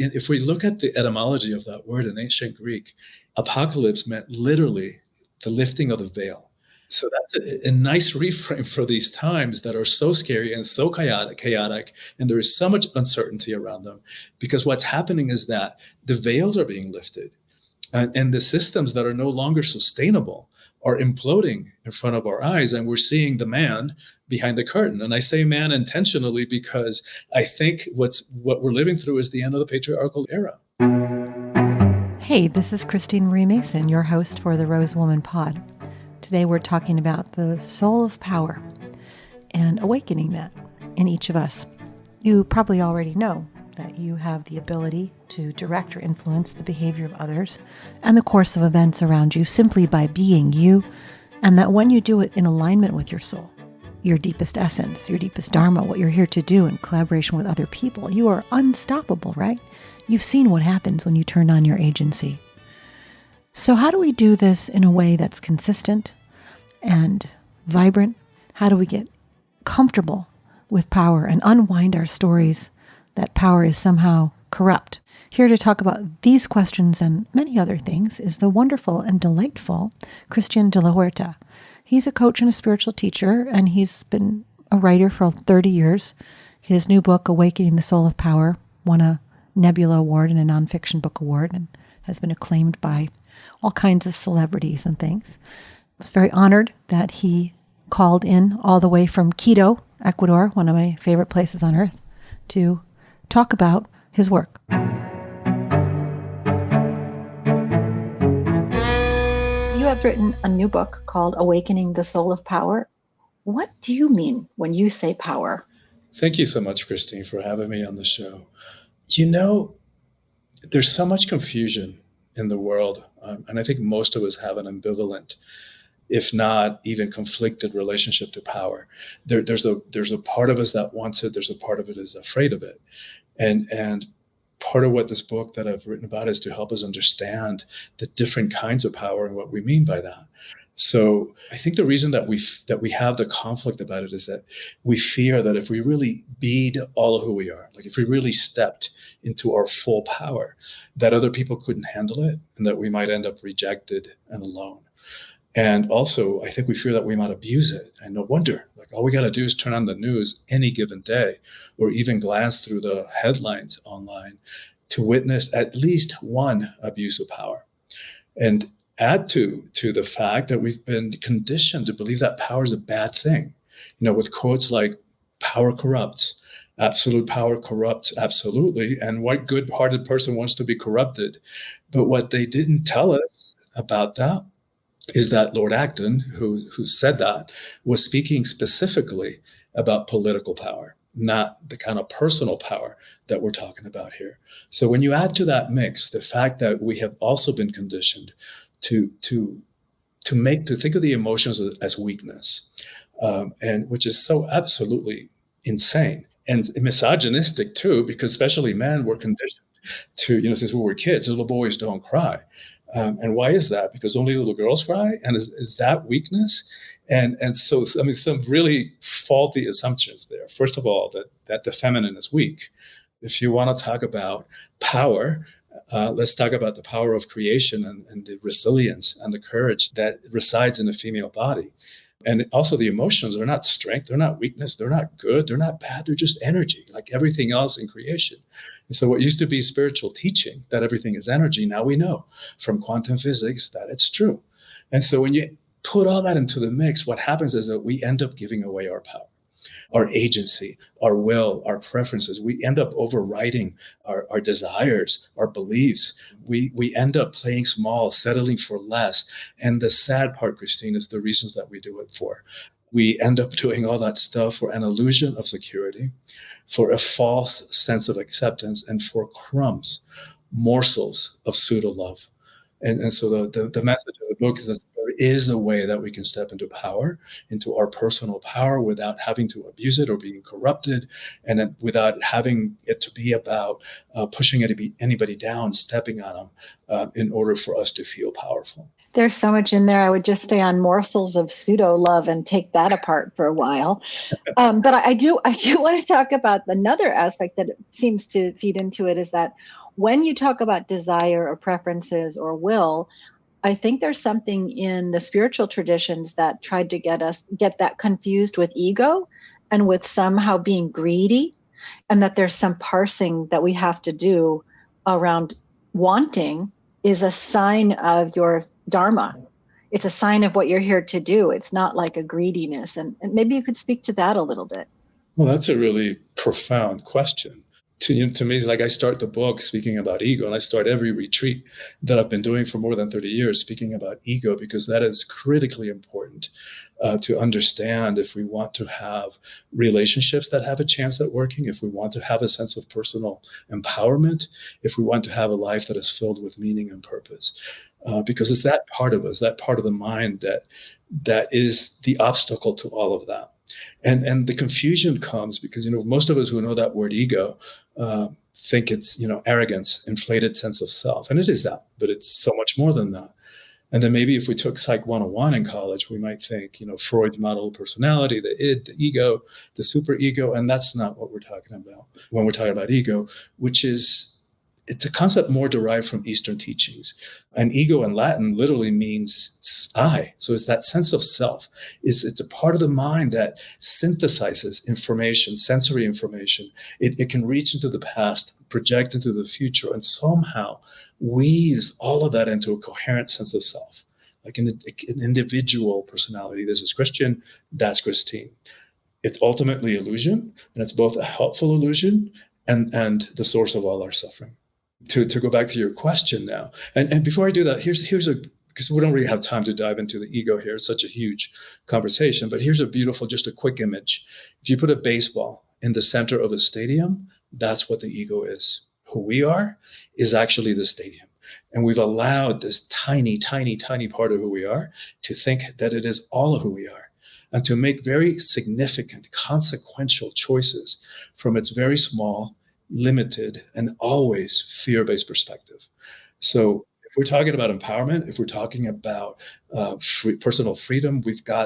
if we look at the etymology of that word in ancient Greek, apocalypse meant literally the lifting of the veil. So that's a nice reframe for these times that are so scary and so chaotic, and there is so much uncertainty around them. Because what's happening is that the veils are being lifted, and the systems that are no longer sustainable are imploding in front of our eyes, and we're seeing the man behind the curtain. And I say man intentionally because I think what we're living through is the end of the patriarchal era. Hey, this is Christine Marie Mason, your host for the Rose Woman Pod. Today we're talking about the soul of power and awakening that in each of us. You probably already know that you have the ability to direct or influence the behavior of others and the course of events around you simply by being you, and that when you do it in alignment with your soul, your deepest essence, your deepest dharma, what you're here to do in collaboration with other people, you are unstoppable, right? You've seen what happens when you turn on your agency. So how do we do this in a way that's consistent and vibrant? How do we get comfortable with power and unwind our stories that power is somehow corrupt? Here to talk about these questions and many other things is the wonderful and delightful Christian de la Huerta. He's a coach and a spiritual teacher, and he's been a writer for 30 years. His new book, Awakening the Soul of Power, won a Nebula Award and a nonfiction book award and has been acclaimed by all kinds of celebrities and things. I was very honored that he called in all the way from Quito, Ecuador, one of my favorite places on earth, to talk about his work. You have written a new book called Awakening the Soul of Power. What do you mean when you say power? Thank you so much, Christine, for having me on the show. You know, there's so much confusion in the world, and I think most of us have an ambivalent, if not even conflicted, relationship to power. There's a part of us that wants it. There's a part of it is afraid of it, and part of what this book that I've written about is to help us understand the different kinds of power and what we mean by that. So I think the reason that we have the conflict about it is that we fear that if we really be all of who we are, like if we really stepped into our full power, that other people couldn't handle it and that we might end up rejected and alone. And also, I think we fear that we might abuse it. And no wonder, like all we got to do is turn on the news any given day or even glance through the headlines online to witness at least one abuse of power. And add to the fact that we've been conditioned to believe that power is a bad thing, with quotes like power corrupts, absolute power corrupts absolutely, and what good-hearted person wants to be corrupted? But what they didn't tell us about that is that Lord Acton, who said that, was speaking specifically about political power, not the kind of personal power that we're talking about here. So when you add to that mix the fact that we have also been conditioned to think of the emotions as weakness, and which is so absolutely insane and misogynistic too, because especially men were conditioned to, since we were kids, little boys don't cry. And why is that? Because only little girls cry? And is that weakness? And so, I mean, some really faulty assumptions there. First of all, that the feminine is weak. If you want to talk about power, let's talk about the power of creation and the resilience and the courage that resides in the female body. And also the emotions are not strength, they're not weakness, they're not good, they're not bad, they're just energy, like everything else in creation. And so what used to be spiritual teaching, that everything is energy, now we know from quantum physics that it's true. And so when you put all that into the mix, what happens is that we end up giving away our power, our agency, our will, our preferences. We end up overriding our desires, our beliefs. We end up playing small, settling for less. And the sad part, Christine, is the reasons that we do it for. We end up doing all that stuff for an illusion of security, for a false sense of acceptance, and for crumbs, morsels of pseudo love. And so the message of the book is there is a way that we can step into power, into our personal power, without having to abuse it or being corrupted, and then without having it to be about pushing anybody down, stepping on them, in order for us to feel powerful. There's so much in there. I would just stay on morsels of pseudo love and take that apart for a while. But I do want to talk about another aspect that seems to feed into it, is that when you talk about desire or preferences or will, I think there's something in the spiritual traditions that tried to get that confused with ego and with somehow being greedy, and that there's some parsing that we have to do around wanting is a sign of your dharma. It's a sign of what you're here to do. It's not like a greediness. And maybe you could speak to that a little bit. Well, that's a really profound question. To me, it's like I start the book speaking about ego, and I start every retreat that I've been doing for more than 30 years speaking about ego, because that is critically important to understand if we want to have relationships that have a chance at working, if we want to have a sense of personal empowerment, if we want to have a life that is filled with meaning and purpose. Because it's that part of us, that part of the mind that is the obstacle to all of that. And the confusion comes because, most of us who know that word ego think it's, arrogance, inflated sense of self. And it is that, but it's so much more than that. And then maybe if we took Psych 101 in college, we might think, Freud's model of personality, the id, the ego, the superego. And that's not what we're talking about when we're talking about ego, which is, it's a concept more derived from Eastern teachings. And ego in Latin literally means I. So it's that sense of self. It's a part of the mind that synthesizes information, sensory information. It can reach into the past, project into the future, and somehow weaves all of that into a coherent sense of self, like an individual personality. This is Christian, that's Christine. It's ultimately illusion, and it's both a helpful illusion and the source of all our suffering. To go back to your question now, and before I do that, here's because we don't really have time to dive into the ego here. It's such a huge conversation, but here's just a quick image. If you put a baseball in the center of a stadium, that's what the ego is. Who we are is actually the stadium. And we've allowed this tiny, tiny, tiny part of who we are to think that it is all of who we are, and to make very significant, consequential choices from its very small, limited, and always fear-based perspective. So if we're talking about empowerment, if we're talking about personal freedom,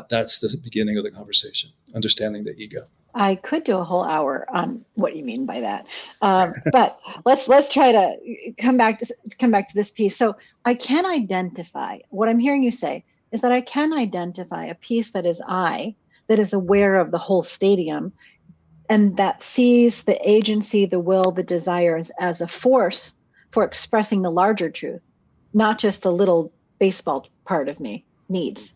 that's the beginning of the conversation, understanding the ego. I could do a whole hour on what you mean by that, but let's try to come back to this piece. So I can identify, what I'm hearing you say is that I can identify a piece that is I, that is aware of the whole stadium, and that sees the agency, the will, the desires as a force for expressing the larger truth, not just the little baseball part of me needs.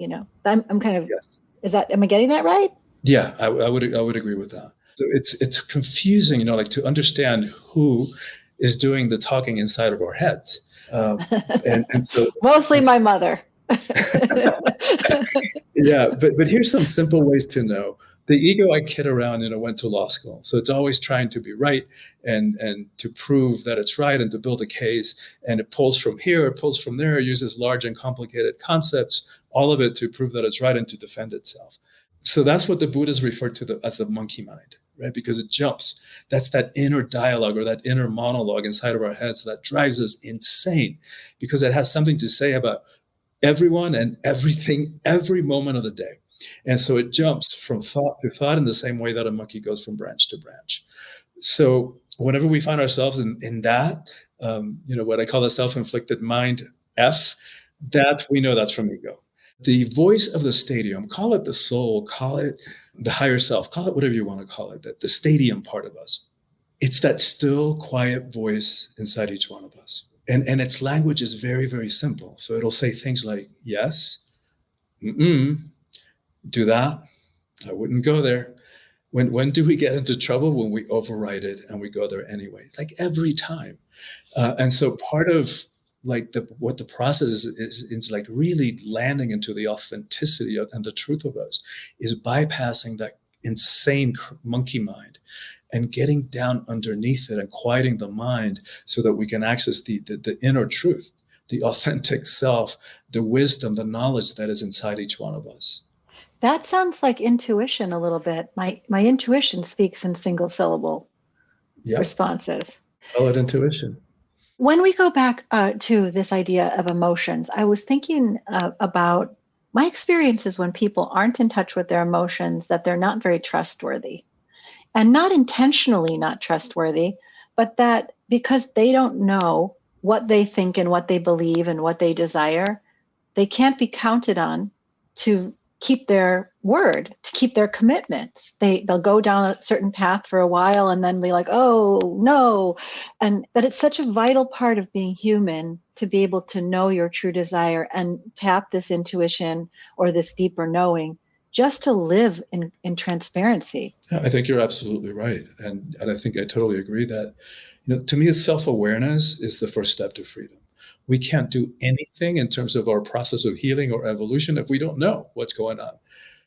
I'm kind of, yes. Am I getting that right? Yeah, I would agree with that. So it's confusing, like to understand who is doing the talking inside of our heads. And so mostly my mother. Yeah, but here's some simple ways to know. The ego, I kid around, went to law school. So it's always trying to be right and to prove that it's right and to build a case. And it pulls from here, it pulls from there, it uses large and complicated concepts, all of it to prove that it's right and to defend itself. So that's what the Buddhists refer to as the monkey mind, right? Because it jumps. That's that inner dialogue or that inner monologue inside of our heads that drives us insane, because it has something to say about everyone and everything, every moment of the day. And so it jumps from thought to thought in the same way that a monkey goes from branch to branch. So whenever we find ourselves in that, what I call the self-inflicted mind F, that we know that's from ego. The voice of the stadium, call it the soul, call it the higher self, call it whatever you want to call it, the stadium part of us. It's that still, quiet voice inside each one of us. And its language is very, very simple. So it'll say things like, yes, do that, I wouldn't go there. When do we get into trouble? When we override it and we go there anyway, like every time. And so part of what the process is like really landing into the authenticity and the truth of us is bypassing that insane monkey mind and getting down underneath it and quieting the mind so that we can access the inner truth, the authentic self, the wisdom, the knowledge that is inside each one of us. That sounds like intuition a little bit. My intuition speaks in single syllable Yep. responses. Call it intuition. When we go back to this idea of emotions, I was thinking about my experiences when people aren't in touch with their emotions, that they're not very trustworthy, and not intentionally not trustworthy, but that because they don't know what they think and what they believe and what they desire, they can't be counted on to keep their word, to keep their commitments. They'll go down a certain path for a while and then be like, oh no. And that it's such a vital part of being human to be able to know your true desire and tap this intuition or this deeper knowing, just to live in transparency. Yeah, I think you're absolutely right. And I think I totally agree that, to me, self-awareness is the first step to freedom. We can't do anything in terms of our process of healing or evolution if we don't know what's going on.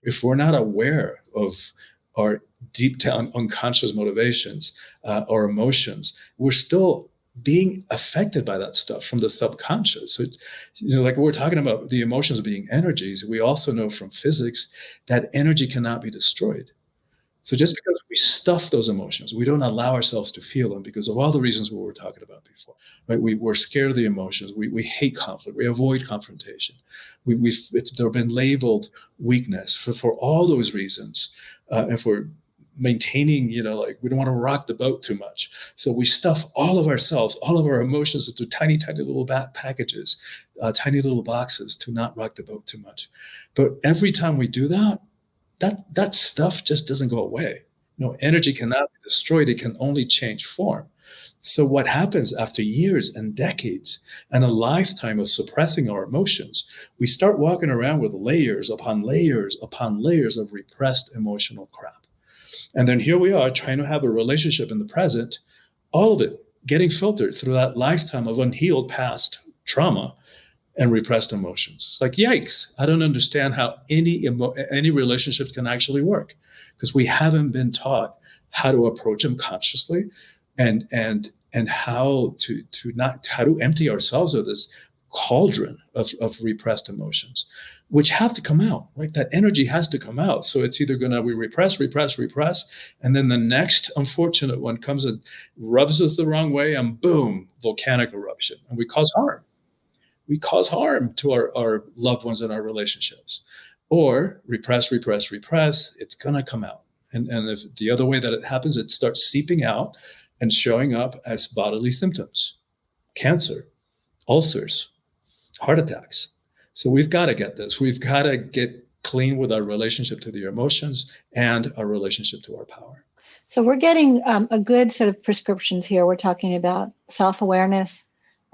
If we're not aware of our deep down unconscious motivations, or emotions, we're still being affected by that stuff from the subconscious. So, like we're talking about the emotions being energies, we also know from physics that energy cannot be destroyed. So just because we stuff those emotions, we don't allow ourselves to feel them because of all the reasons we were talking about before, right? We're scared of the emotions. We hate conflict. We avoid confrontation. They've been labeled weakness for all those reasons. If we're maintaining, like we don't want to rock the boat too much. So we stuff all of ourselves, all of our emotions into tiny, tiny little packages, tiny little boxes to not rock the boat too much. But every time we do that stuff just doesn't go away. Energy cannot be destroyed. It can only change form. So what happens after years and decades and a lifetime of suppressing our emotions, we start walking around with layers upon layers upon layers of repressed emotional crap. And then here we are trying to have a relationship in the present, all of it getting filtered through that lifetime of unhealed past trauma and repressed emotions. It's like, yikes, I don't understand how any relationships can actually work because we haven't been taught how to approach them consciously and how to empty ourselves of this cauldron of repressed emotions, which have to come out, right? That energy has to come out. So it's either we repress, and then the next unfortunate one comes and rubs us the wrong way and boom, volcanic eruption, and we cause harm. We cause harm to our loved ones and our relationships. Or repress, it's going to come out. And if the other way that it happens, it starts seeping out and showing up as bodily symptoms, cancer, ulcers, heart attacks. So we've got to get this. We've got to get clean with our relationship to the emotions and our relationship to our power. So we're getting a good set of prescriptions here. We're talking about self-awareness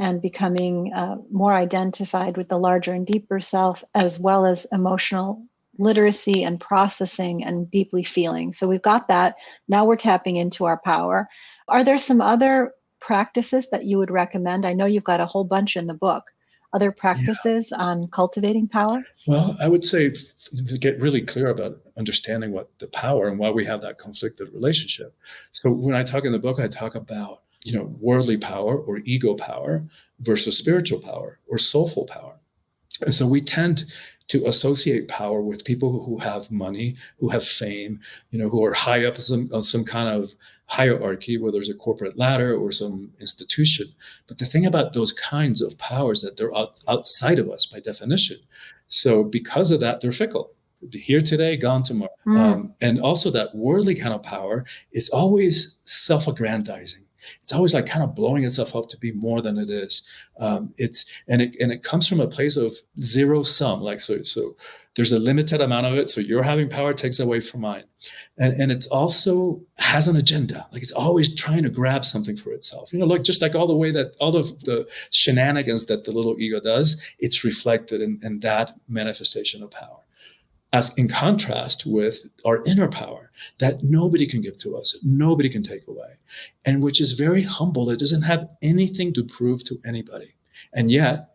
and becoming more identified with the larger and deeper self, as well as emotional literacy and processing and deeply feeling. So we've got that. Now we're tapping into our power. Are there some other practices that you would recommend? I know you've got a whole bunch in the book. Other practices on cultivating power? Well, I would say to get really clear about understanding what the power and why we have that conflicted relationship. So when I talk in the book, I talk about worldly power or ego power versus spiritual power or soulful power. And so we tend to associate power with people who have money, who have fame, who are high up on some kind of hierarchy, where there's a corporate ladder or some institution. But the thing about those kinds of powers that they're outside of us by definition. So because of that, they're fickle. Here today, gone tomorrow. And also that worldly kind of power is always self-aggrandizing. It's always like kind of blowing itself up to be more than it is. It comes from a place of zero sum. Like so there's a limited amount of it. So you're having power takes away from mine, and it's also has an agenda. Like it's always trying to grab something for itself. Like just like all of the shenanigans that the little ego does, it's reflected in that manifestation of power. As in contrast with our inner power that nobody can give to us, nobody can take away, and which is very humble. It doesn't have anything to prove to anybody. And yet,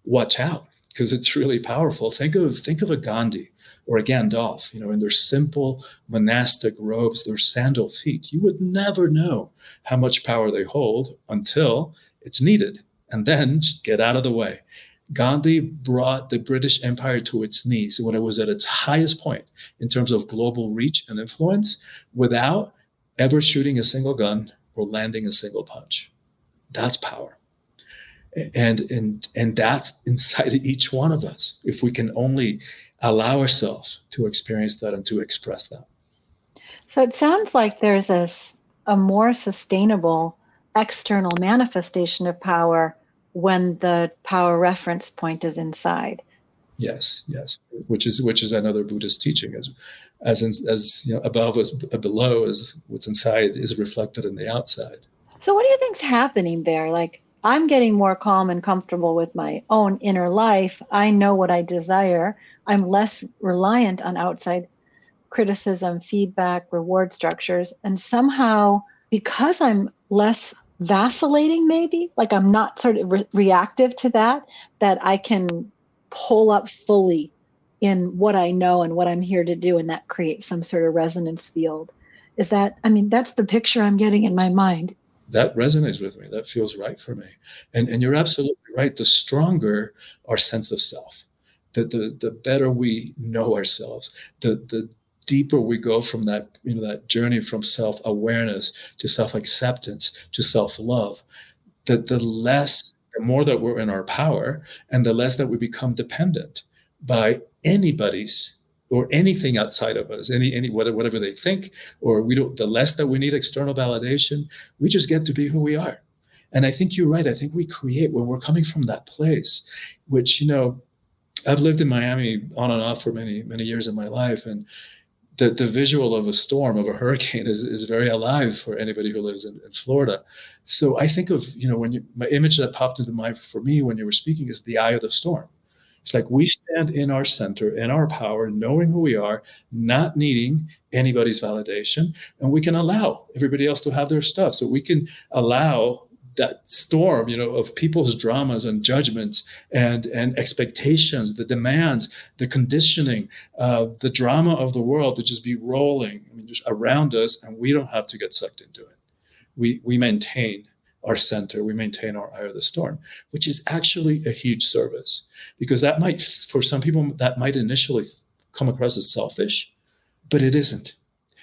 watch out, because it's really powerful. Think of a Gandhi or a Gandalf, in their simple monastic robes, their sandal feet. You would never know how much power they hold until it's needed. and then get out of the way. Gandhi brought the British Empire to its knees when it was at its highest point in terms of global reach and influence without ever shooting a single gun or landing a single punch. That's power. And that's inside each one of us, if we can only allow ourselves to experience that and to express that. So it sounds like there's a more sustainable external manifestation of power when the power reference point is inside. Yes, which is another Buddhist teaching, as you know, above as below, as what's inside is reflected in the outside. So what do you think's happening there? Like, I'm getting more calm and comfortable with my own inner life. I know what I desire. I'm less reliant on outside criticism, feedback, reward structures. And somehow, because I'm less vacillating, maybe, like I'm not sort of reactive to that I can pull up fully in what I know and what I'm here to do. And that creates some sort of resonance field. Is that, I mean, that's the picture I'm getting in my mind. That resonates with me. That feels right for me. And you're absolutely right. The stronger our sense of self, the better we know ourselves, the deeper we go from that, you know, that journey from self-awareness to self-acceptance to self-love, the more that we're in our power, and the less that we become dependent by anybody's or anything outside of us, whatever they think, or we don't. The less that we need external validation, we just get to be who we are. And I think you're right. I think we create when we're coming from that place, which, you know, I've lived in Miami on and off for many years in my life, and the visual of a storm, of a hurricane, is very alive for anybody who lives in Florida. So I think of, you know, my image that popped into mind for me when you were speaking is the eye of the storm. It's like we stand in our center, in our power, knowing who we are, not needing anybody's validation, and we can allow everybody else to have their stuff. So we can allow that storm, you know, of people's dramas and judgments and expectations, the demands, the conditioning, the drama of the world to just be rolling, I mean, just around us, and we don't have to get sucked into it. We maintain our center, we maintain our eye of the storm, which is actually a huge service, because that might, for some people, that might initially come across as selfish, but it isn't.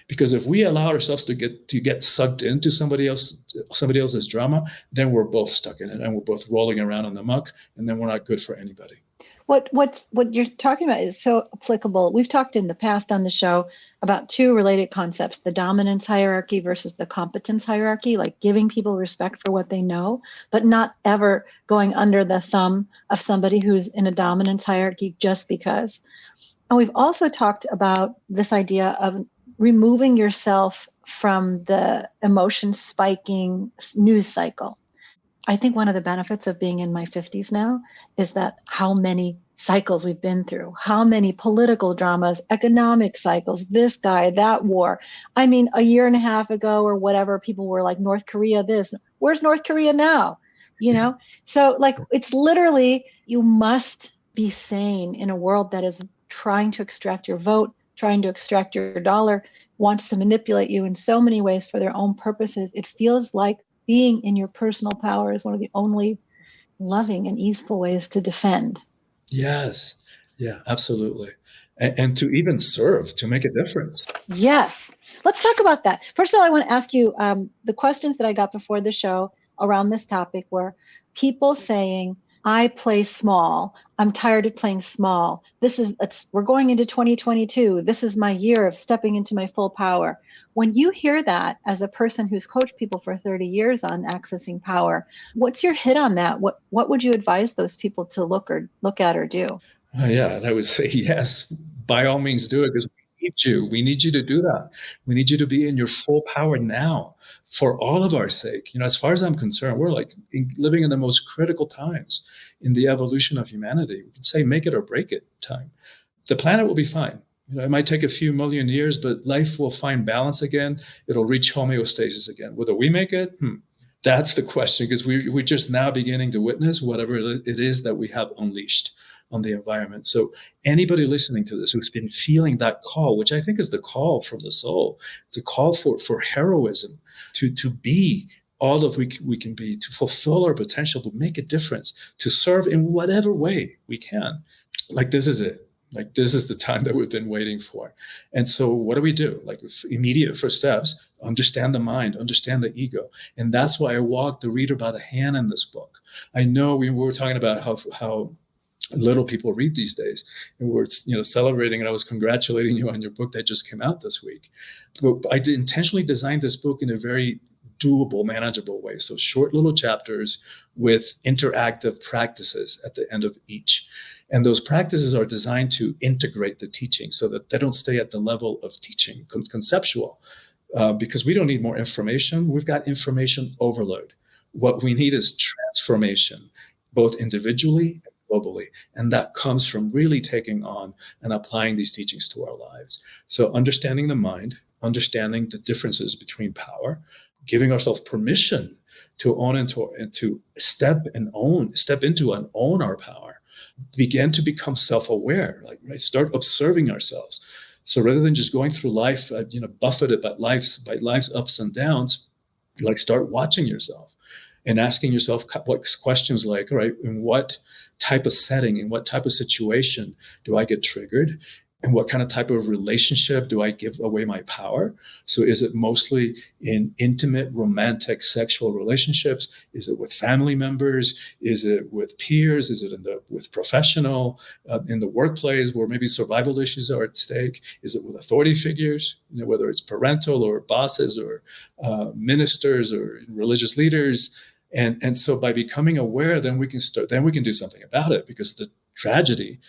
Because if we allow ourselves to get sucked into somebody else's drama, then we're both stuck in it, and we're both rolling around in the muck, and then we're not good for anybody. What you're talking about is so applicable. We've talked in the past on the show about two related concepts: the dominance hierarchy versus the competence hierarchy, like giving people respect for what they know, but not ever going under the thumb of somebody who's in a dominance hierarchy just because. And we've also talked about this idea of removing yourself from the emotion spiking news cycle. I think one of the benefits of being in my 50s now is that how many cycles we've been through, how many political dramas, economic cycles, this guy, that war. I mean, a year and a half ago or whatever, people were like, North Korea this. Where's North Korea now? You know? So like, it's literally, you must be sane in a world that is trying to extract your vote, trying to extract your dollar, wants to manipulate you in so many ways for their own purposes. It feels like being in your personal power is one of the only loving and easeful ways to defend. Yes. Yeah, absolutely. And to even serve, to make a difference. Yes. Let's talk about that. First of all, I want to ask you, the questions that I got before the show around this topic were people saying, I play small. I'm tired of playing small. We're going into 2022. This is my year of stepping into my full power. When you hear that as a person who's coached people for 30 years on accessing power, what's your hit on that? What would you advise those people to look at or do? Yeah, and I would say yes, by all means do it, because we need you. We need you to do that. We need you to be in your full power now for all of our sake. You know, as far as I'm concerned, we're like living in the most critical times in the evolution of humanity. We could say make it or break it time. The planet will be fine. You know, it might take a few million years, but life will find balance again. It'll reach homeostasis again. Whether we make it, that's the question, because we're just now beginning to witness whatever it is that we have unleashed on the environment. So anybody listening to this who's been feeling that call, which I think is the call from the soul, it's a call for heroism, to be all of we can be, to fulfill our potential, to make a difference, to serve in whatever way we can. Like, this is it. Like, this is the time that we've been waiting for. And so what do? Like, immediate first steps: understand the mind, understand the ego. And that's why I walk the reader by the hand in this book. I know we were talking about how little people read these days, and we're celebrating, and I was congratulating you on your book that just came out this week. But I did intentionally design this book in a very doable, manageable way. So short little chapters with interactive practices at the end of each. And those practices are designed to integrate the teaching so that they don't stay at the level of teaching, conceptual, because we don't need more information. We've got information overload. What we need is transformation, both individually and globally. And that comes from really taking on and applying these teachings to our lives. So understanding the mind, understanding the differences between power, giving ourselves permission to own and to step into and own our power, begin to become self-aware, start observing ourselves. So rather than just going through life, buffeted by life's ups and downs, start watching yourself and asking yourself questions like, all right, in what type of setting, in what type of situation do I get triggered? And what kind of type of relationship do I give away my power? So is it mostly in intimate, romantic, sexual relationships? Is it with family members? Is it with peers? Is it with professional, in the workplace where maybe survival issues are at stake? Is it with authority figures, whether it's parental or bosses or ministers or religious leaders? And so by becoming aware, then we can do something about it, because the tragedy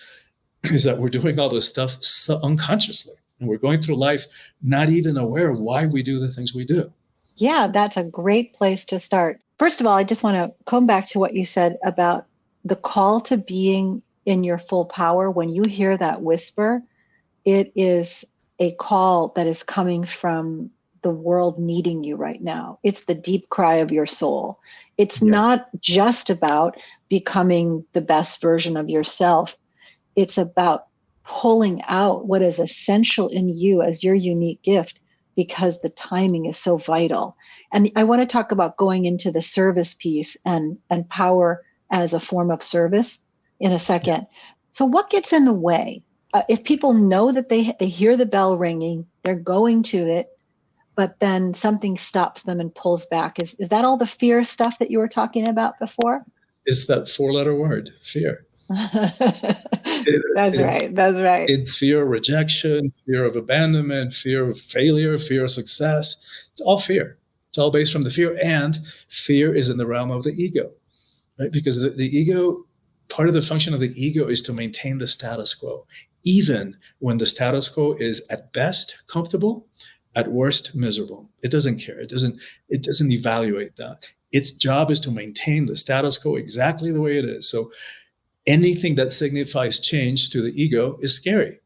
is that we're doing all this stuff so unconsciously, and we're going through life not even aware of why we do the things we do. Yeah, that's a great place to start. First of all, I just want to come back to what you said about the call to being in your full power. When you hear that whisper, it is a call that is coming from the world needing you right now. It's the deep cry of your soul. It's not just about becoming the best version of yourself. It's about pulling out what is essential in you as your unique gift, because the timing is so vital. And I want to talk about going into the service piece and power as a form of service in a second. So what gets in the way? If people know that they hear the bell ringing, they're going to it, but then something stops them and pulls back. Is that all the fear stuff that you were talking about before? It's that 4-letter word, fear. That's right. It's fear of rejection, fear of abandonment, fear of failure, fear of success. It's all fear. It's all based from the fear. And fear is in the realm of the ego, right? Because the ego, part of the function of the ego is to maintain the status quo, even when the status quo is at best comfortable, at worst miserable. It doesn't care. It doesn't evaluate that. Its job is to maintain the status quo exactly the way it is. So anything that signifies change to the ego is scary.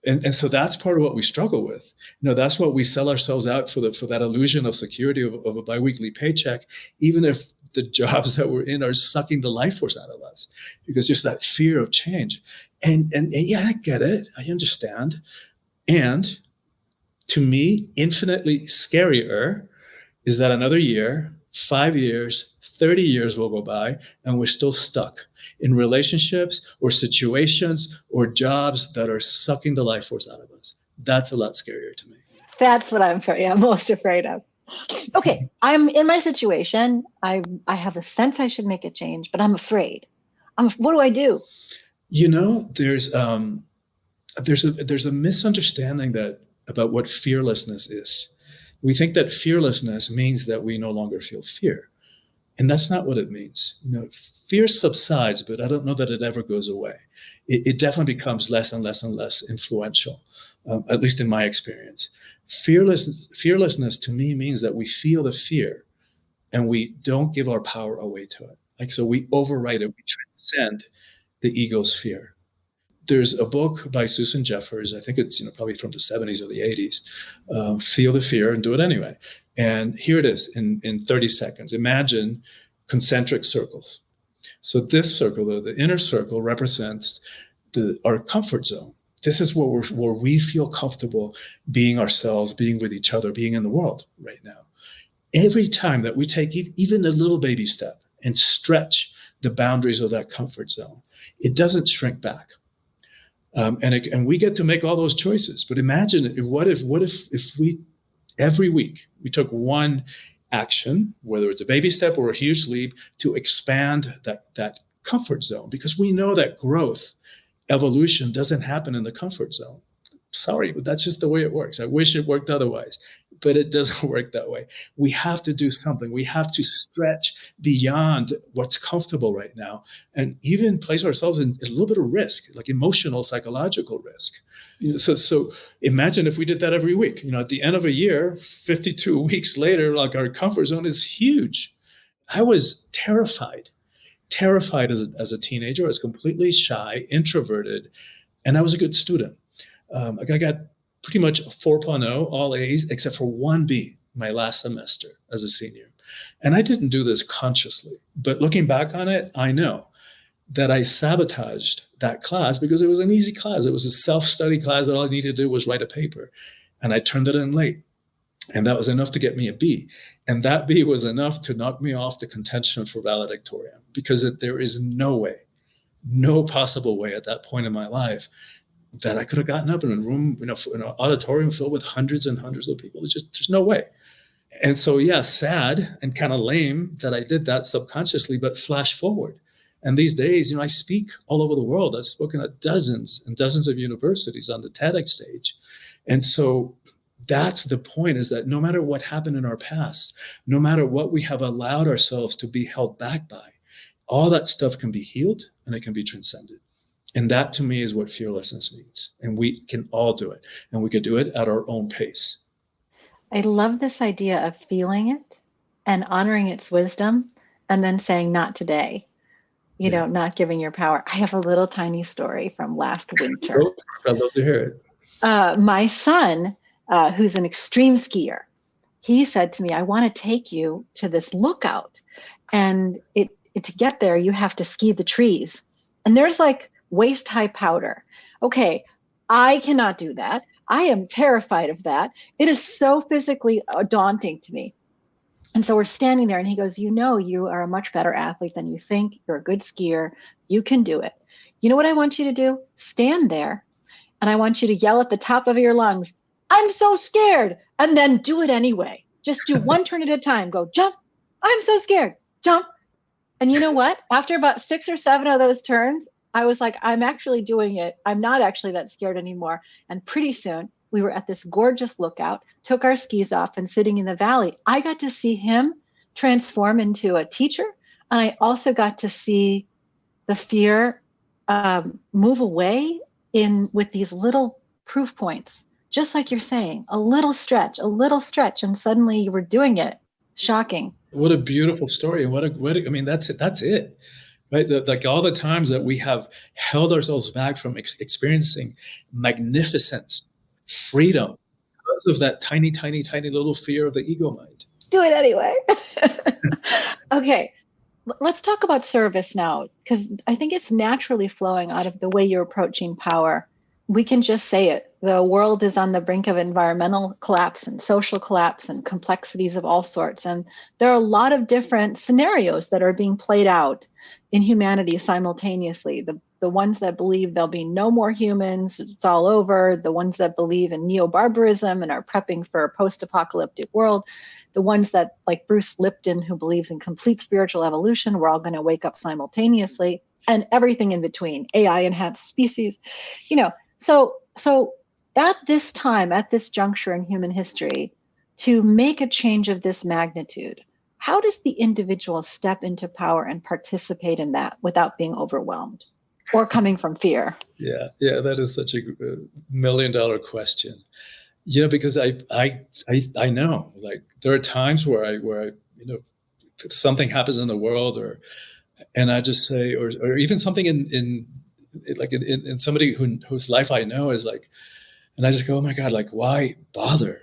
And so that's part of what we struggle with. That's what we sell ourselves out for that illusion of security of a biweekly paycheck, even if the jobs that we're in are sucking the life force out of us, because just that fear of change. And yeah, I get it. I understand. And to me, infinitely scarier is that another year, 5 years, 30 years will go by, and we're still stuck in relationships or situations or jobs that are sucking the life force out of us. That's a lot scarier to me. That's what I'm most afraid of. Okay, I'm in my situation. I have a sense I should make a change, but I'm afraid. What do I do? There's a misunderstanding about what fearlessness is. We think that fearlessness means that we no longer feel fear. And that's not what it means. Fear subsides, but I don't know that it ever goes away. It definitely becomes less and less and less influential, at least in my experience. Fearlessness to me means that we feel the fear and we don't give our power away to it. So we override it. We transcend the ego's fear. There's a book by Susan Jeffers, I think it's probably from the 70s or the 80s, Feel the Fear and Do It Anyway. And here it is in 30 seconds. Imagine concentric circles. So this circle, the inner circle, represents our comfort zone. This is where we feel comfortable being ourselves, being with each other, being in the world right now. Every time that we take even a little baby step and stretch the boundaries of that comfort zone, it doesn't shrink back. And we get to make all those choices. But imagine, what if we every week we took one action, whether it's a baby step or a huge leap, to expand that comfort zone, because we know that growth, evolution doesn't happen in the comfort zone. Sorry, but that's just the way it works. I wish it worked otherwise, but it doesn't work that way. We have to do something. We have to stretch beyond what's comfortable right now, and even place ourselves in a little bit of risk, like emotional, psychological risk. So imagine if we did that every week. At the end of a year, 52 weeks later, like, our comfort zone is huge. I was terrified as a teenager. I was completely shy, introverted, and I was a good student. I got pretty much a 4.0, all A's, except for one B my last semester as a senior. And I didn't do this consciously, but looking back on it, I know that I sabotaged that class because it was an easy class. It was a self-study class that all I needed to do was write a paper. And I turned it in late. And that was enough to get me a B. And that B was enough to knock me off the contention for valedictorian, because there is no way, no possible way at that point in my life that I could have gotten up in a room, in an auditorium filled with hundreds and hundreds of people. There's no way. And so, yeah, sad and kind of lame that I did that subconsciously, but flash forward. And these days, I speak all over the world. I've spoken at dozens and dozens of universities on the TEDx stage. And so that's the point, is that no matter what happened in our past, no matter what we have allowed ourselves to be held back by, all that stuff can be healed and it can be transcended. And that, to me, is what fearlessness means. And we can all do it. And we can do it at our own pace. I love this idea of feeling it and honoring its wisdom, and then saying, not today, not giving your power. I have a little tiny story from last winter. I'd love to hear it. My son, who's an extreme skier, he said to me, I want to take you to this lookout. And to get there, you have to ski the trees. And there's like waist-high powder. Okay, I cannot do that. I am terrified of that. It is so physically daunting to me. And so we're standing there and he goes, you are a much better athlete than you think. You're a good skier. You can do it. You know what I want you to do? Stand there and I want you to yell at the top of your lungs, I'm so scared. And then do it anyway. Just do one turn at a time. Go, jump. I'm so scared. Jump. And you know what? After about 6 or 7 of those turns, I was like, I'm actually doing it. I'm not actually that scared anymore. And pretty soon we were at this gorgeous lookout, took our skis off and sitting in the valley. I got to see him transform into a teacher. And I also got to see the fear move away with these little proof points, just like you're saying, a little stretch. And suddenly you were doing it. Shocking. What a beautiful story. And that's it. Right? Like all the times that we have held ourselves back from experiencing magnificence, freedom, because of that tiny, tiny, tiny little fear of the ego mind. Do it anyway. Okay, let's talk about service now, because I think it's naturally flowing out of the way you're approaching power. We can just say it. The world is on the brink of environmental collapse and social collapse and complexities of all sorts. And there are a lot of different scenarios that are being played out in humanity simultaneously. The ones that believe there'll be no more humans, it's all over. The ones that believe in neo-barbarism and are prepping for a post-apocalyptic world. The ones that, like Bruce Lipton, who believes in complete spiritual evolution, we're all going to wake up simultaneously, and everything in between, AI-enhanced species. So at this time, at this juncture in human history, to make a change of this magnitude, how does the individual step into power and participate in that without being overwhelmed or coming from fear? Yeah, that is such a $1 million question. Because I know, like, there are times where I something happens in the world, and I just say, or even something in somebody whose life I know is like, and I just go, oh my God, like, why bother?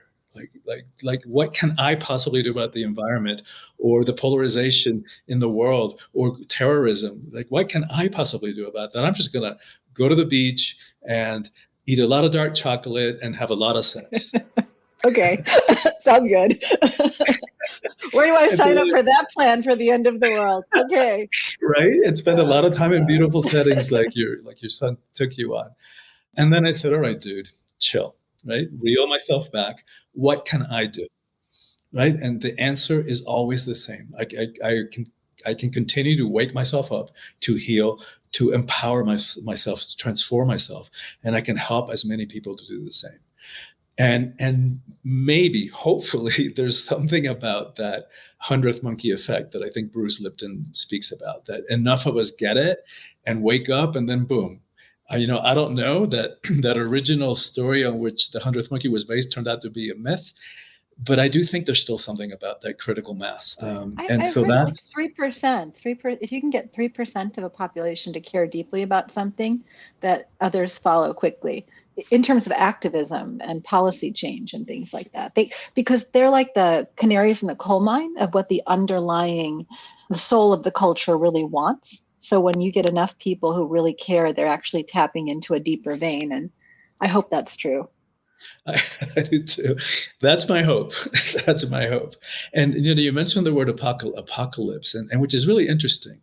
Like, what can I possibly do about the environment or the polarization in the world or terrorism? Like, what can I possibly do about that? I'm just going to go to the beach and eat a lot of dark chocolate and have a lot of sex. Okay. Sounds good. Where do I And so, sign up for that plan for the end of the world? Okay. right? And spend a lot of time in beautiful settings like your son took you on. And then I said, all right, dude, chill, right? Reel myself back. What can I do? Right? And the answer is always the same. I can continue to wake myself up, to heal, to empower myself, to transform myself, and I can help as many people to do the same. And maybe, hopefully, there's something about that 100th monkey effect that I think Bruce Lipton speaks about, that enough of us get it and wake up, and then boom. I don't know that that original story on which the 100th monkey was based turned out to be a myth, but I do think there's still something about that critical mass. And I've so heard like that's 3%. If you can get 3% of a population to care deeply about something, that others follow quickly in terms of activism and policy change and things like that. Because they're like the canaries in the coal mine of what the soul of the culture really wants. So when you get enough people who really care, they're actually tapping into a deeper vein. And I hope that's true. I do too. That's my hope. That's my hope. And you mentioned the word apocalypse, and which is really interesting,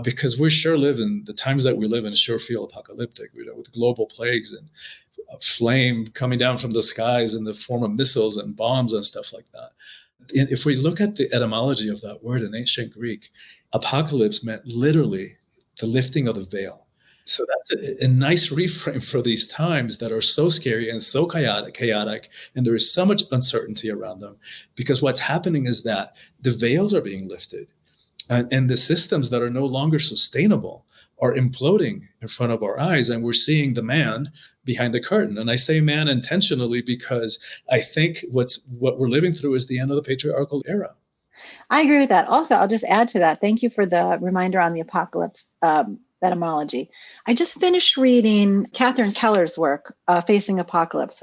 because we sure live in the times that we live in. Sure feel apocalyptic, with global plagues and flame coming down from the skies in the form of missiles and bombs and stuff like that. If we look at the etymology of that word in ancient Greek, apocalypse meant literally the lifting of the veil. So that's a nice reframe for these times that are so scary and so chaotic, and there is so much uncertainty around them, because what's happening is that the veils are being lifted, and the systems that are no longer sustainable are imploding in front of our eyes, and we're seeing the man behind the curtain. And I say man intentionally because I think what we're living through is the end of the patriarchal era. I agree with that. Also, I'll just add to that. Thank you for the reminder on the apocalypse etymology. I just finished reading Catherine Keller's work, Facing Apocalypse,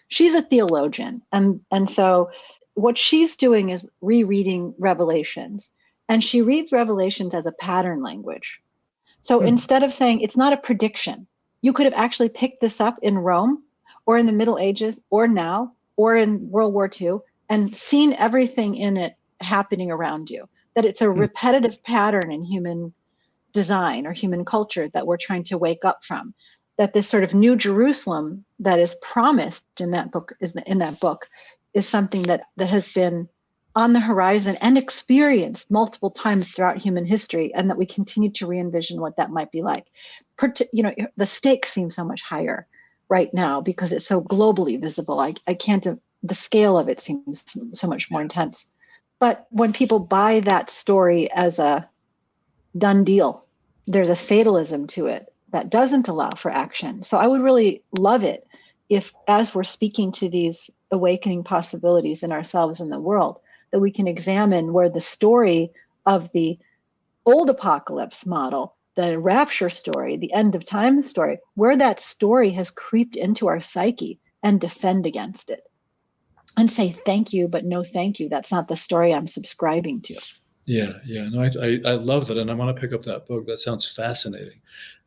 she's a theologian. And so what she's doing is rereading Revelations. And she reads Revelations as a pattern language. So instead of saying it's not a prediction, you could have actually picked this up in Rome or in the Middle Ages or now or in World War II and seen everything in it happening around you, that it's a repetitive pattern in human design or human culture that we're trying to wake up from, that this sort of new Jerusalem that is promised in that book is something that has been on the horizon and experienced multiple times throughout human history, and that we continue to re-envision what that might be like. The stakes seem so much higher right now because it's so globally visible. I can't, the scale of it seems so much more intense. But when people buy that story as a done deal, there's a fatalism to it that doesn't allow for action. So I would really love it if, as we're speaking to these awakening possibilities in ourselves and the world, that we can examine where the story of the old apocalypse model, the rapture story, the end of time story, where that story has creeped into our psyche, and defend against it and say thank you, but no thank you. That's not the story I'm subscribing to. Yeah. No, I love that, and I want to pick up that book. That sounds fascinating,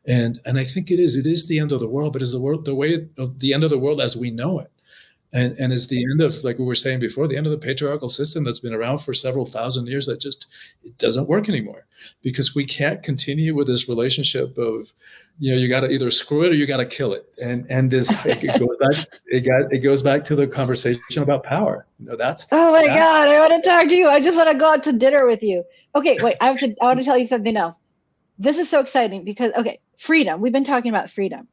and I think it is. It is the end of the world, but it's the way of the end of the world as we know it, and it's the end of, like we were saying before, the end of the patriarchal system that's been around for several thousand years. That just, it doesn't work anymore, because we can't continue with this relationship of, you got to either screw it or you got to kill it, and this it goes back to the conversation about power. That's oh my God, I want to talk to you. I just want to go out to dinner with you. Okay, wait, I want to tell you something else. This is so exciting because, freedom. We've been talking about freedom.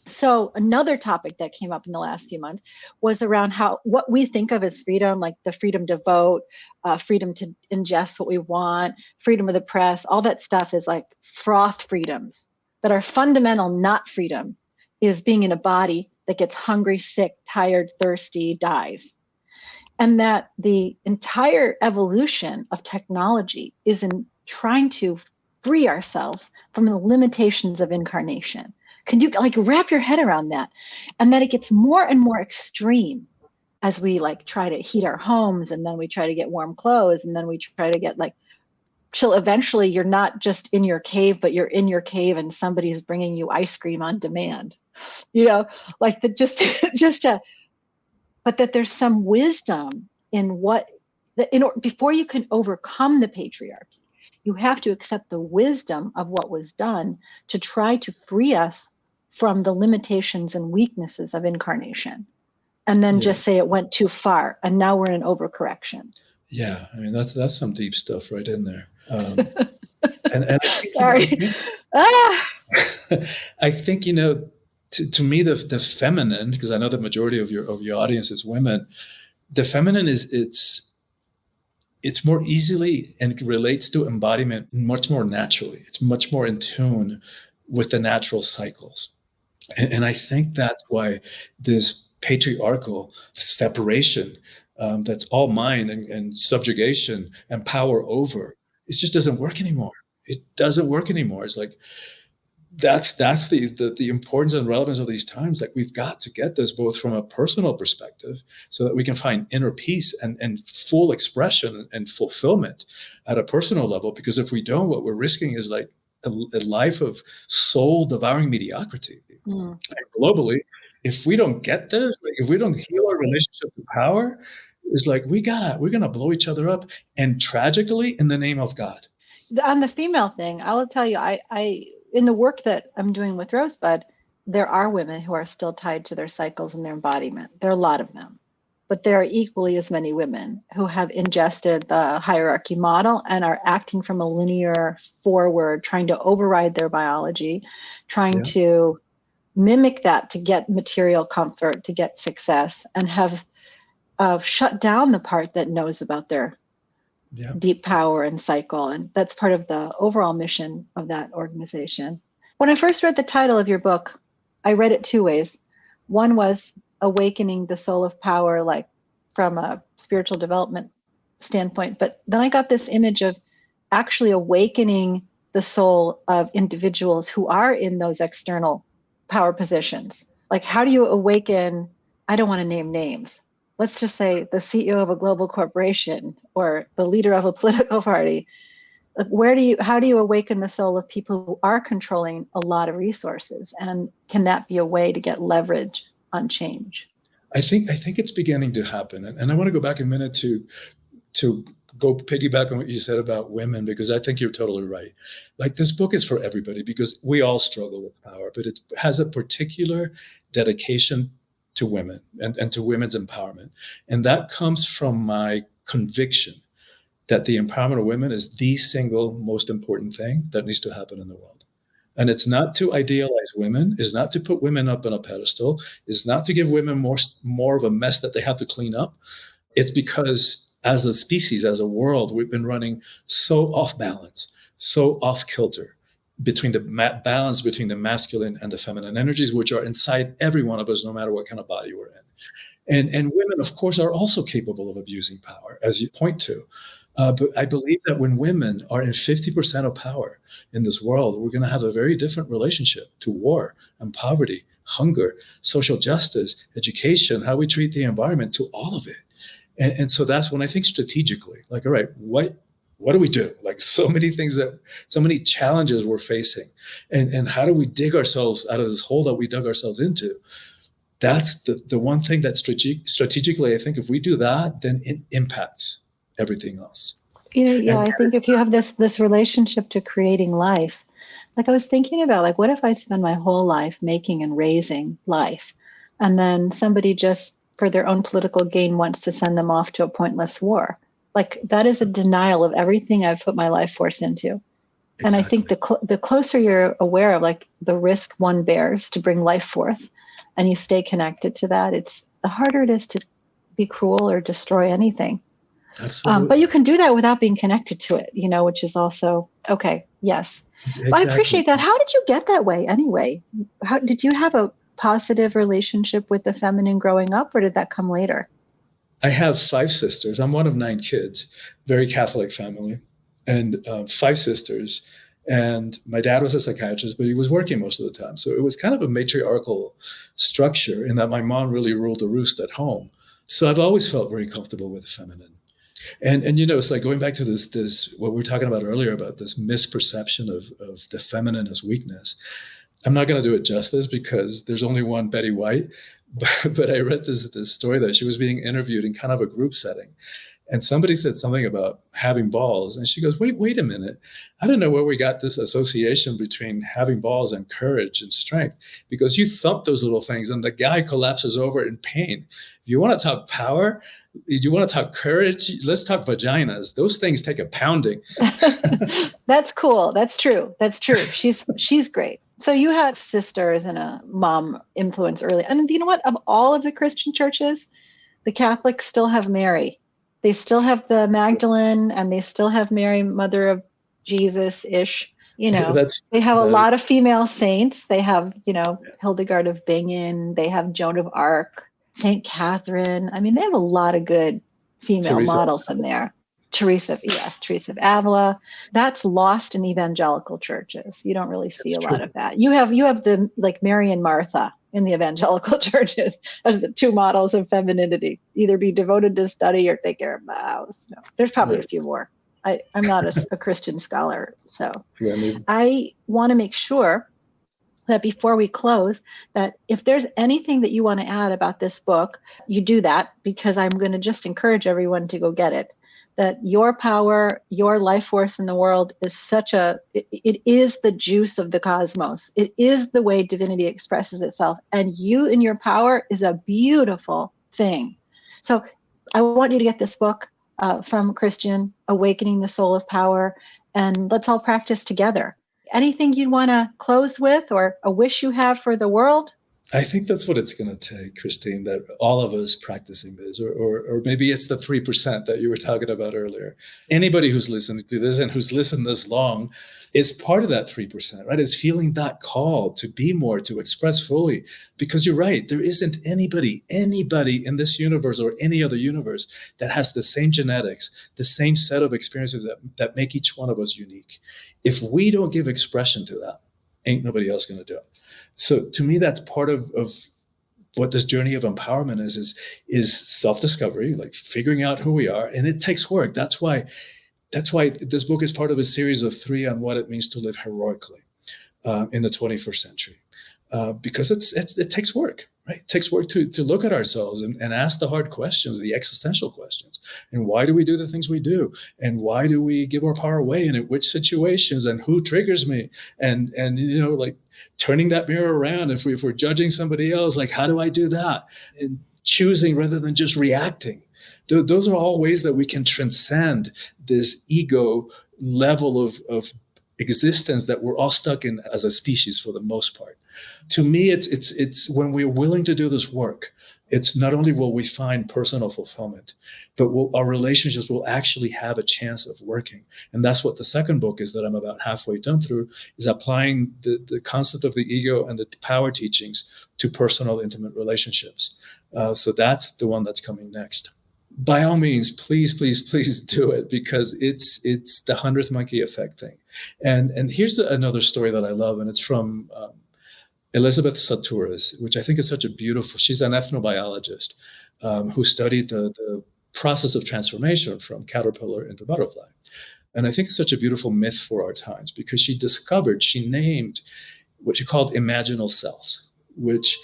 So another topic that came up in the last few months was around what we think of as freedom, like the freedom to vote, freedom to ingest what we want, freedom of the press, all that stuff is like froth freedoms that are fundamental. Not freedom is being in a body that gets hungry, sick, tired, thirsty, dies. And that the entire evolution of technology is in trying to free ourselves from the limitations of incarnation. Can you wrap your head around that? And that it gets more and more extreme as we try to heat our homes, and then we try to get warm clothes, and then we try to get till eventually you're not just in your cave, but you're in your cave and somebody's bringing you ice cream on demand. Just to but that there's some wisdom in before you can overcome the patriarchy, you have to accept the wisdom of what was done to try to free us from the limitations and weaknesses of incarnation. And then just say it went too far, and now we're in overcorrection. Yeah, I mean, that's some deep stuff right in there. And I think, sorry. I think, to me, the feminine, because I know the majority of your audience is women, the feminine it's more easily and relates to embodiment much more naturally. It's much more in tune with the natural cycles. And I think that's why this patriarchal separation, that's all mind and subjugation and power over, it just doesn't work anymore. It doesn't work anymore. It's like, that's the importance and relevance of these times. Like, we've got to get this both from a personal perspective so that we can find inner peace and full expression and fulfillment at a personal level. Because if we don't, what we're risking is like a life of soul devouring mediocrity. And globally, if we don't get this, like if we don't heal our relationship to power, it's like we're gonna blow each other up, and tragically in the name of God. On the female thing, I will tell you, I in the work that I'm doing with Rosebud, there are women who are still tied to their cycles and their embodiment. There are a lot of them, but there are equally as many women who have ingested the hierarchy model and are acting from a linear forward, trying to override their biology, trying to mimic that to get material comfort, to get success, and have shut down the part that knows about their deep power and cycle. And that's part of the overall mission of that organization. When I first read the title of your book, I read it two ways. One was awakening the soul of power, like from a spiritual development standpoint. But then I got this image of actually awakening the soul of individuals who are in those external power positions. Like, how do you awaken, I don't want to name names, let's just say the CEO of a global corporation or the leader of a political party? How do you awaken the soul of people who are controlling a lot of resources? And can that be a way to get leverage on change? I think it's beginning to happen. And I want to go back a minute to go piggyback on what you said about women, because I think you're totally right. Like, this book is for everybody because we all struggle with power, but it has a particular dedication to women and to women's empowerment. And that comes from my conviction that the empowerment of women is the single most important thing that needs to happen in the world. And it's not to idealize women, it's not to put women up on a pedestal, it's not to give women more of a mess that they have to clean up. It's because as a species, as a world, we've been running so off balance, so off kilter between the balance between the masculine and the feminine energies, which are inside every one of us, no matter what kind of body we're in. And women, of course, are also capable of abusing power, as you point to. But I believe that when women are in 50% of power in this world, we're going to have a very different relationship to war and poverty, hunger, social justice, education, how we treat the environment, to all of it. And so that's when I think strategically, like, all right, what do we do? Like, so many challenges we're facing. And how do we dig ourselves out of this hole that we dug ourselves into? That's the one thing that strategically, I think if we do that, then it impacts everything else. I think if you have this relationship to creating life, like I was thinking about, like, what if I spend my whole life making and raising life, and then somebody just for their own political gain wants to send them off to a pointless war? Like, that is a denial of everything I've put my life force into. Exactly. And I think the closer you're aware of, like, the risk one bears to bring life forth, and you stay connected to that, it's the harder it is to be cruel or destroy anything. Absolutely. But you can do that without being connected to it, which is also okay. Yes. Exactly. Well, I appreciate that. How did you get that way anyway? How did you have a positive relationship with the feminine growing up, or did that come later? I have 5 sisters. I'm one of 9 kids, very Catholic family, and 5 sisters. And my dad was a psychiatrist, but he was working most of the time. So it was kind of a matriarchal structure in that my mom really ruled the roost at home. So I've always felt very comfortable with the feminine. And it's like going back to this what we were talking about earlier about this misperception of the feminine as weakness. I'm not going to do it justice because there's only one Betty White, But I read this story that she was being interviewed in kind of a group setting. And somebody said something about having balls. And she goes, wait a minute. I don't know where we got this association between having balls and courage and strength, because you thump those little things and the guy collapses over in pain. If you want to talk power, you want to talk courage, let's talk vaginas. Those things take a pounding. That's cool. That's true. That's true. She's great. So you have sisters and a mom influence early. And you know what? Of all of the Christian churches, the Catholics still have Mary. They still have the Magdalene, and they still have Mary, mother of Jesus-ish. They have a lot of female saints. They have, Hildegard of Bingen. They have Joan of Arc, Saint Catherine. I mean, they have a lot of good female models in there. Teresa of Avila. That's lost in evangelical churches. You don't really see a lot of that. You have the like Mary and Martha in the evangelical churches as the two models of femininity. Either be devoted to study or take care of the house. No, there's probably a few more. I'm not a Christian scholar, so I want to make sure that before we close, that if there's anything that you want to add about this book, you do that, because I'm going to just encourage everyone to go get it. That your power, your life force in the world is it is the juice of the cosmos. It is the way divinity expresses itself. And you in your power is a beautiful thing. So I want you to get this book from Christian, Awakening the Soul of Power, and let's all practice together. Anything you'd want to close with, or a wish you have for the world? I think that's what it's going to take, Christine, that all of us practicing this, or maybe it's the 3% that you were talking about earlier. Anybody who's listening to this and who's listened this long is part of that 3%, right? It's feeling that call to be more, to express fully, because you're right. There isn't anybody in this universe or any other universe that has the same genetics, the same set of experiences that make each one of us unique. If we don't give expression to that, ain't nobody else going to do it. So to me, that's part of what this journey of empowerment is self-discovery, like figuring out who we are. And it takes work. That's why this book is part of a series of 3 on what it means to live heroically in the 21st century. Because it takes work, right? It takes work to look at ourselves and ask the hard questions, the existential questions. And why do we do the things we do? And why do we give our power away? And in which situations? And who triggers me? And like turning that mirror around. If we're judging somebody else, like how do I do that? And choosing rather than just reacting. Those are all ways that we can transcend this ego level of existence that we're all stuck in as a species for the most part. To me, it's when we're willing to do this work, it's not only will we find personal fulfillment, but our relationships will actually have a chance of working. And that's what the second book is that I'm about halfway done through, is applying the concept of the ego and the power teachings to personal, intimate relationships. So that's the one that's coming next. By all means, please do it, because it's the 100th monkey effect thing. And here's another story that I love, and it's from Elizabeth Sattouris, which I think is such a beautiful, she's an ethnobiologist who studied the process of transformation from caterpillar into butterfly. And I think it's such a beautiful myth for our times, because she named what she called imaginal cells, which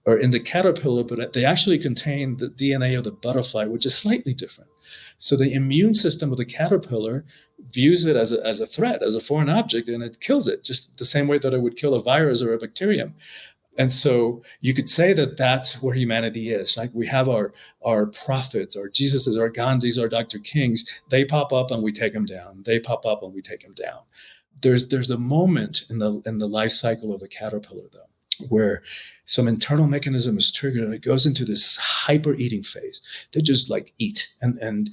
are in the caterpillar, but they actually contain the DNA of the butterfly, which is slightly different. So the immune system of the caterpillar views it as a threat, as a foreign object, and it kills it, just the same way that it would kill a virus or a bacterium. And so you could say that that's where humanity is. Like we have our prophets, our Jesuses, our Gandhis, our Dr. Kings. They pop up and we take them down. They pop up and we take them down. There's a moment in the life cycle of the caterpillar, though, where some internal mechanism is triggered and it goes into this hyper eating phase. They just like eat and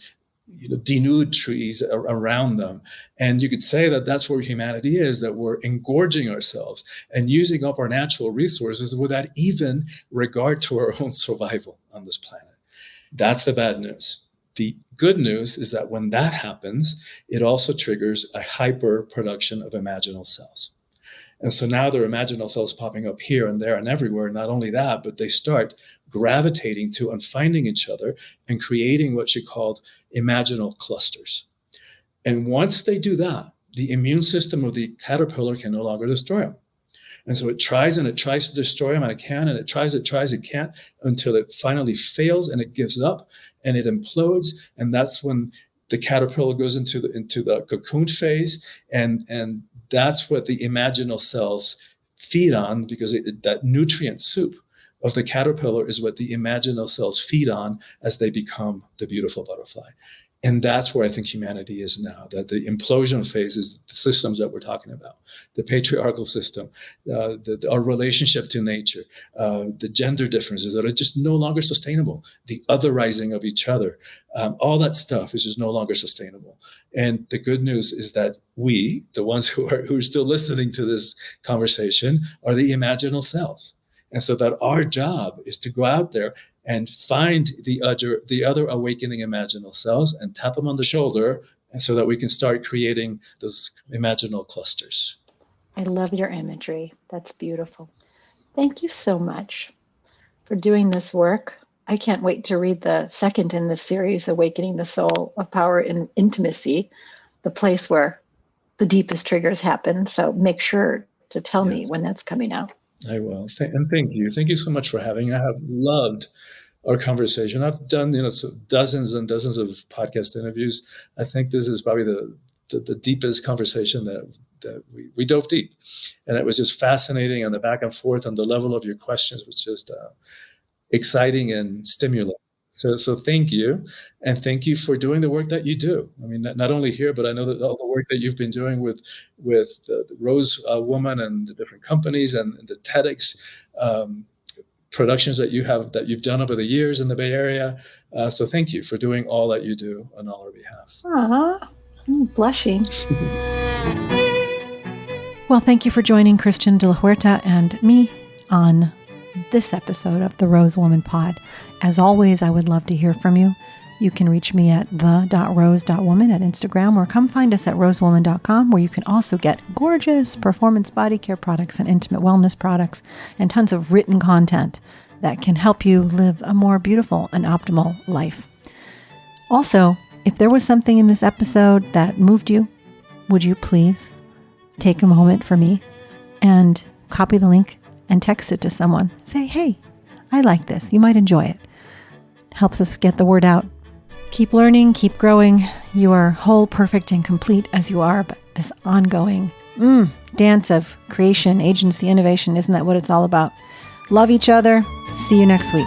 denude trees around them. And you could say that that's where humanity is, that we're engorging ourselves and using up our natural resources without even regard to our own survival on this planet. That's the bad news. The good news is that when that happens, it also triggers a hyper production of imaginal cells. And so now there are imaginal cells popping up here and there and everywhere. Not only that, but they start gravitating to and finding each other and creating what she called imaginal clusters. And once they do that, the immune system of the caterpillar can no longer destroy them. And so it tries and it tries to destroy him, and it can, and it tries, it can't, until it finally fails and it gives up and it implodes. And that's when the caterpillar goes into the cocoon phase, and that's what the imaginal cells feed on, because that nutrient soup of the caterpillar is what the imaginal cells feed on as they become the beautiful butterfly. And that's where I think humanity is now, that the implosion phase is the systems that we're talking about, the patriarchal system, our relationship to nature, the gender differences that are just no longer sustainable, the otherizing of each other, all that stuff is just no longer sustainable. And the good news is that we, the ones who are still listening to this conversation, are the imaginal cells. And so that our job is to go out there and find the other awakening imaginal cells and tap them on the shoulder, and so that we can start creating those imaginal clusters. I love your imagery. That's beautiful. Thank you so much for doing this work. I can't wait to read the second in this series, Awakening the Soul of Power in Intimacy, the place where the deepest triggers happen. So make sure to tell me when that's coming out. I will. And thank you. Thank you so much for having me. I have loved our conversation. I've done, dozens and dozens of podcast interviews. I think this is probably the deepest conversation that we dove deep. And it was just fascinating, and the back and forth on the level of your questions was just exciting and stimulating. So thank you. And thank you for doing the work that you do. I mean, not only here, but I know that all the work that you've been doing with the Rose Woman and the different companies and the TEDx productions that you've done over the years in the Bay Area. So thank you for doing all that you do on our behalf. I'm blushing. Well, thank you for joining Christian de la Huerta and me on this episode of the Rose Woman Pod. As always, I would love to hear from you. You can reach me at the.rose.woman at Instagram, or come find us at rosewoman.com, where you can also get gorgeous performance body care products and intimate wellness products and tons of written content that can help you live a more beautiful and optimal life. Also, if there was something in this episode that moved you, would you please take a moment for me and copy the link and text it to someone? Say, hey, I like this. You might enjoy it. Helps us get the word out. Keep learning, keep growing. You are whole, perfect, and complete as you are, but this ongoing dance of creation, agency, innovation, isn't that what it's all about? Love each other. See you next week.